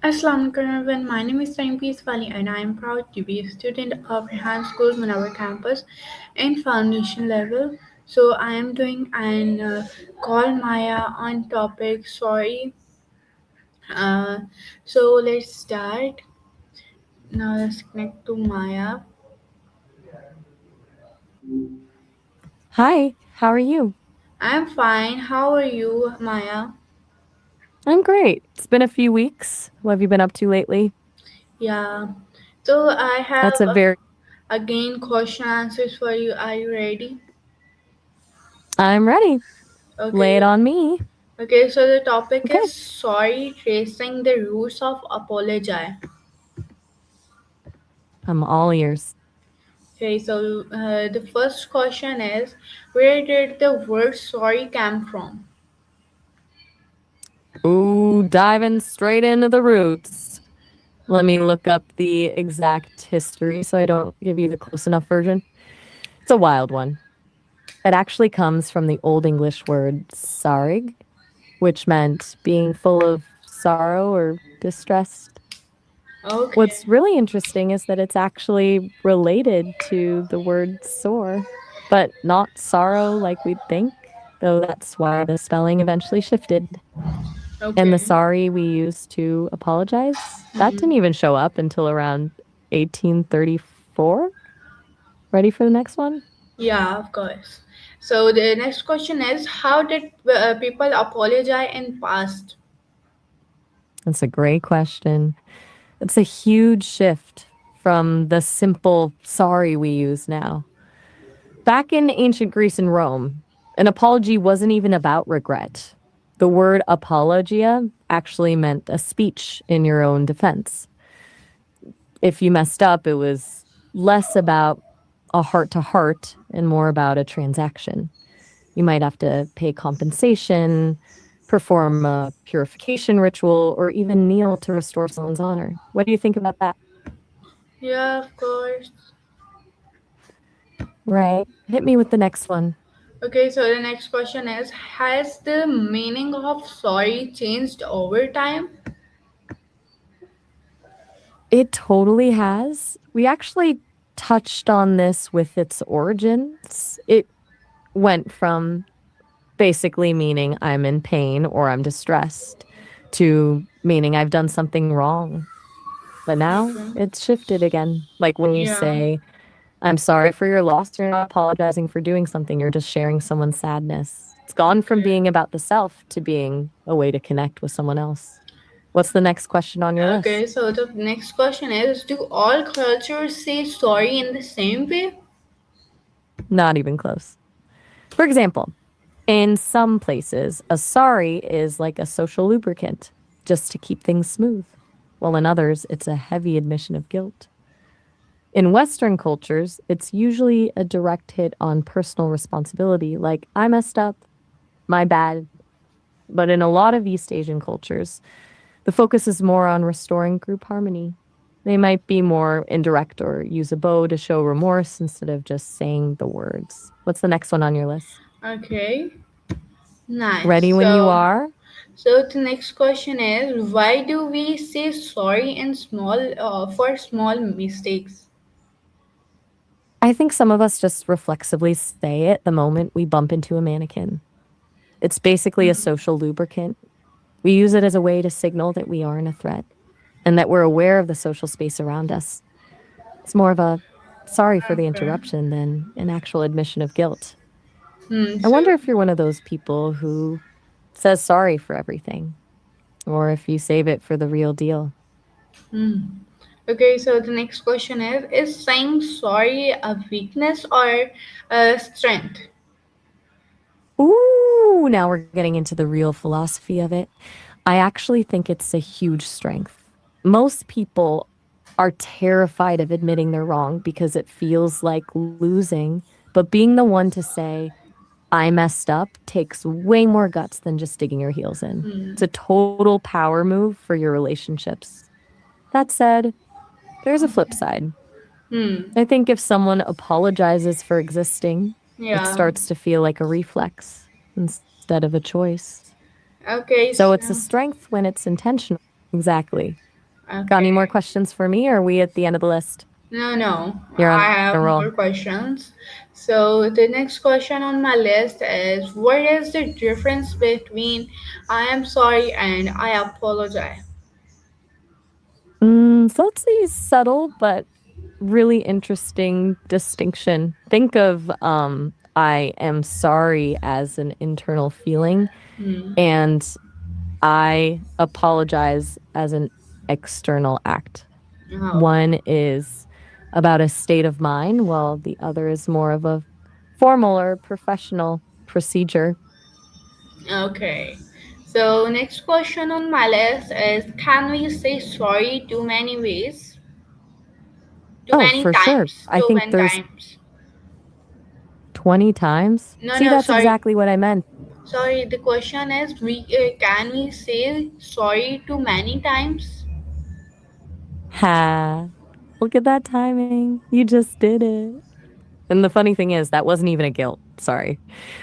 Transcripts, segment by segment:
Assalamualaikum everyone. My name is Saim Peacewali and I am proud to be a student of Rehan School Manawar campus in foundation level. So I am doing an call Maya on topic sorry. Uh, so let's start. Now let's connect to Maya. Hi, how are you? I'm fine. How are you, Maya? I'm great. It's been a few weeks. What have you been up to lately? Yeah. So I have That's a very again question answers for you. Are you ready? I'm ready. Lay it Okay. on me. Okay, so the topic Okay. is sorry, tracing the roots of apology. I'm all ears. Okay, so the first question is where did the word sorry come from? Ooh, diving straight into the roots. Let me look up the exact history so I don't give you the close enough version. It's a wild one. It actually comes from the Old English word sarig, which meant being full of sorrow or distressed. Okay. What's really interesting is that it's actually related to the word sore, but not sorrow like we'd think, though that's why the spelling eventually shifted. And the Okay. sorry we use to apologize, that didn't Mhm. even show up until around 1834. Ready for the next one? Yeah, of course. So the next question is how did people apologize in past? That's a great question. It's a huge shift from the simple sorry we use now. Back in ancient Greece and Rome, an apology wasn't even about regret. The word apologia actually meant a speech in your own defense. If you messed up, it was less about a heart to heart and more about a transaction. You might have to pay compensation, perform a purification ritual, or even kneel to restore someone's honor. What do you think about that? Yeah, of course. Right. Hit me with the next one. Okay, so the next question is has the meaning of sorry changed over time? It totally has. We actually touched on this with its origins. It went from basically meaning I'm in pain or I'm distressed to meaning I've done something wrong. But now Okay. it's shifted again. Like when you Yeah. say, I'm sorry for your loss, you're not apologizing for doing something, you're just sharing someone's sadness. It's gone from Okay. being about the self to being a way to connect with someone else. What's the next question on your Okay, list? so the next question is do all cultures say sorry in the same way? Not even close. For example, in some places, a sorry is like a social lubricant, just to keep things smooth, while in others, it's a heavy admission of guilt. In Western cultures, it's usually a direct hit on personal responsibility, like, I messed up, my bad. But in a lot of East Asian cultures, the focus is more on restoring group harmony. They might be more indirect or use a bow to show remorse instead of just saying the words. What's the next one on your list? Okay, nice. Ready when you are? So the next question is why do we say sorry in small for small mistakes? I think some of us just reflexively say it the moment we bump into a mannequin. It's basically a social lubricant. We use it as a way to signal that we aren't a threat and that we're aware of the social space around us. It's more of a sorry for the Okay. interruption than an actual admission of guilt. Hmm. I So. wonder if you're one of those people who says sorry for everything, or if you save it for the real deal. Hmm. Okay. So the next question is saying sorry a weakness or a strength? Ooh, now we're getting into the real philosophy of it. I actually think it's a huge strength. Most people are terrified of admitting they're wrong because it feels like losing, but being the one to say, I messed up takes way more guts than just digging your heels in. It's a total power move for your relationships. That said, there's a flip side. Hmm. I think if someone apologizes for existing, it Yeah. starts to feel like a reflex instead of a choice. Okay. So it's a So. strength when it's intentional. Exactly. Got any more Okay. questions for me, or are we at the end of the list? No, no. You're I on a have roll. more questions. So the next question on my list is, what is the difference between I am sorry and I apologize? So let's say subtle, but really interesting distinction. Think of I am sorry as an internal feeling, Hmm. and I apologize as an external act. Oh, One is about a state of mind, while the other is more of a formal or professional procedure. okay. So next question on my list is, can we say sorry too many ways? Too Oh, many for sure. times. I Too think many there's times. 20 times. No, See, no, that's sorry. exactly what I meant. Sorry, the question is, can we say sorry too many times? Ha. Look at that timing. You just did it. And the funny thing is, that wasn't even a guilt. Sorry.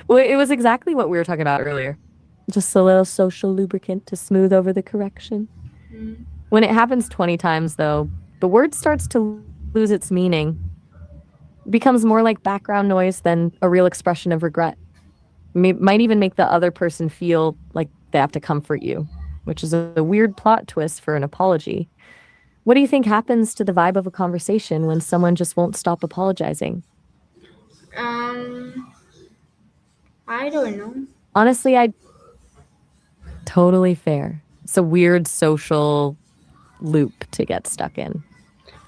Well, it was exactly what we were talking about earlier. Just a little social lubricant to smooth over the correction. Hmm. When it happens 20 times, though, the word starts to lose its meaning. It becomes more like background noise than a real expression of regret. Might even make the other person feel like they have to comfort you, which is a weird plot twist for an apology. What do you think happens to the vibe of a conversation when someone just won't stop apologizing? Um, I don't know. Honestly, I totally fair. It's a weird social loop to get stuck in.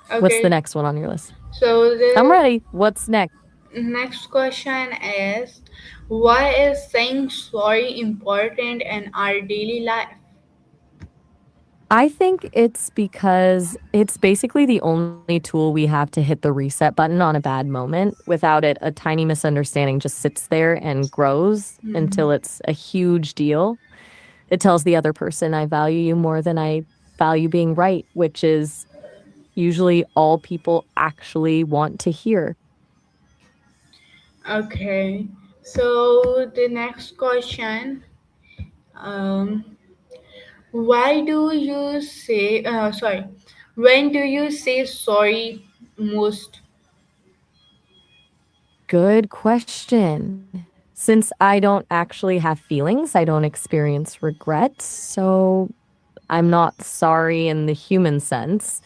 What's the Okay, next one on your list? so I'm the ready. What's next? next question is, why is saying sorry important in our daily life? I think it's because it's basically the only tool we have to hit the reset button on a bad moment. Without it, a tiny misunderstanding just sits there and grows until Hmm. it's a huge deal. It tells the other person, I value you more than I value being right, which is usually all people actually want to hear. Okay, so the next question, um, why do you say, sorry, when do you say sorry most? Good question. Since I don't actually have feelings, I don't experience regret. So I'm not sorry in the human sense.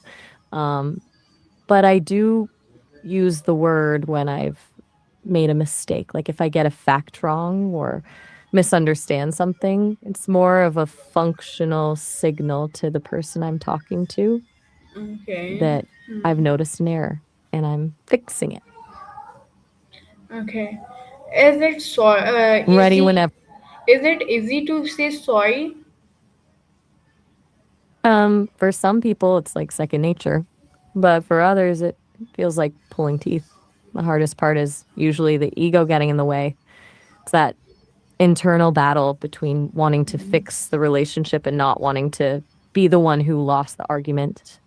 Um, but I do use the word when I've made a mistake. Like if I get a fact wrong or misunderstand something, it's more of a functional signal to the person I'm talking to Okay. that I've noticed an error and I'm fixing it. Okay. Is it so I'm ready easy? whenever. Is it easy to say sorry? For some people, it's like second nature, but for others, it feels like pulling teeth. The hardest part is usually the ego getting in the way. It's that internal battle between wanting to fix the relationship and not wanting to be the one who lost the argument.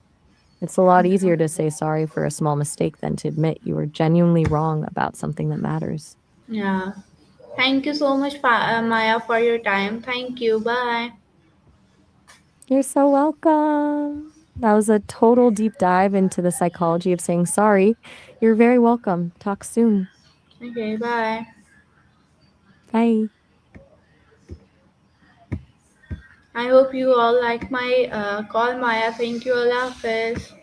It's a lot easier to say sorry for a small mistake than to admit you were genuinely wrong about something that matters. Yeah. Thank you so much, Maya, for your time. Thank you. Bye. You're so welcome. That was a total deep dive into the psychology of saying sorry. You're very welcome. Talk soon. Okay, bye. Bye. I hope you all like my call, Maya. Thank you, Allah Hafiz.